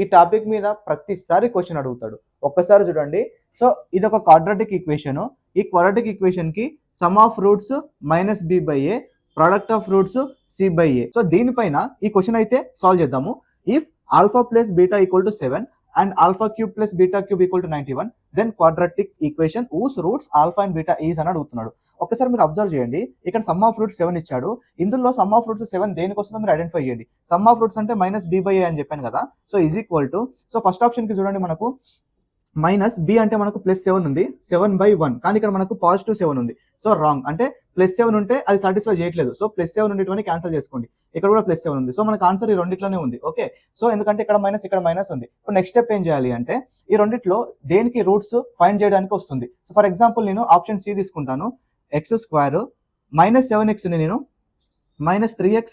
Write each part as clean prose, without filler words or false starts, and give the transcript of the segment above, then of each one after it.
ఈ టాపిక్ మీద ప్రతిసారి క్వశ్చన్ అడుగుతాడు. ఒక్కసారి చూడండి. సో ఇది ఒక క్వాడ్రాటిక్ ఈక్వేషన్. ఈ క్వాడ్రాటిక్ ఈక్వేషన్ కి some of roots -b/a, product of roots c/a. So దీనిపైన ఈ క్వశ్చన్ అయితే సాల్వ్ చేద్దాము. If alpha plus beta equal to 7 and alpha cube plus beta cube equal to 91, then quadratic equation whose roots alpha and beta is అని అడుగుతున్నాడు. ఒక్కసారి మీరు observe చేయండి. ఇక్కడ సమ్ ఆఫ్ రూట్స్ 7 ఇచ్చాడు. ఇందులో సమ్ ఆఫ్ రూట్స్ 7 దేనికి వస్తుందో మీరు ఐడెంటిఫై చేయండి. సమ్ ఆఫ్ రూట్స్ అంటే -b/a అని చెప్పాను కదా. So is equal to, so first option కి చూడండి, మనకు -b అంటే మనకు +7 ఉంది, 7/1. కానీ ఇక్కడ మనకు +7 ఉంది. So wrong. అంటే +7 ఉంటే అది సాటిస్ఫై చేయట్లేదు. సో +7 ఉండేటువంటి క్యాన్సిల్ చేసుకోండి. ఇక్కడ కూడా +7 ఉంది. సో మనకు ఆన్సర్ ఈ రెండిట్లోనే ఉంది. ఓకే. సో ఎందుకంటే ఇక్కడ మైనస్ ఉంది. ఇప్పుడు నెక్స్ట్ స్టెప్ ఏం చేయాలి అంటే, ఈ రెండిట్లో దేనికి రూట్స్ ఫైండ్ చేయడానికి వస్తుంది. సో ఫర్ ఎగ్జాంపుల్ నేను ఆప్షన్ సి తీసుకుంటాను. x² -7x ని నేను -3x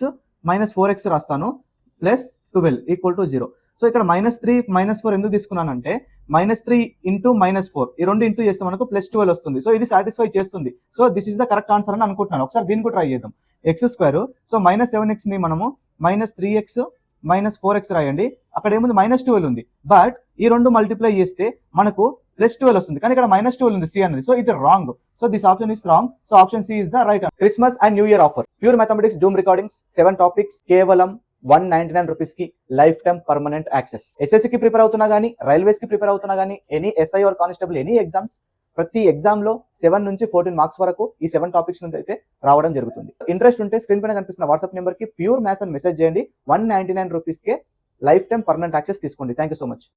-4x రాస్తాను, +12 = 0. సో ఇక్కడ -3 -4 ఎందుకు తీసుకున్నానంటే, -3 × -4 ఈ రెండు ఇంటూ చేస్తే మనకు +12 వస్తుంది. సో ఇది సాటిస్ఫై చేస్తుంది. So this is the correct answer అని అనుకుంటున్నాను. ఒకసారి దీన్ని కూడా ట్రై చేద్దాం. x², సో -7x ని మనము -3x -4x రాయండి. అక్కడ ఏముంది, -12 ఉంది. బట్ ఈ రెండు మల్టిప్లై చేస్తే మనకు +12 వస్తుంది. కానీ ఇక్కడ -12 ఉంది, సి అనేది. సో ఇది wrong. So this option is wrong. So option C is the right. Christmas and new year offer. Pure mathematics zoom recordings 7 topics కేవలం 199 రూపీస్ కి lifetime permanent access. SSC కి ప్రిపేర్ అవుతున్నా గానీ, railways కి prepare అవుతున్నా గానీ, any SI or constable any exams, ప్రతి exam లో 7 నుంచి 14 మార్క్స్ వరకు ఈ 7 టాపిక్స్ నుంచి అయితే రావడం జరుగుతుంది. ఇంట్రెస్ట్ ఉంటే స్క్రీన్ పైన కనిపిస్తున్న వాట్సాప్ నెంబర్ కి ప్యూర్ మ్యాథ్స్ అని మెసేజ్ చేయండి. 199 రూపీస్ కే లైఫ్ టైమ్ పర్మనెంట్ యాక్సెస్ తీసుకోండి. Thank you so much.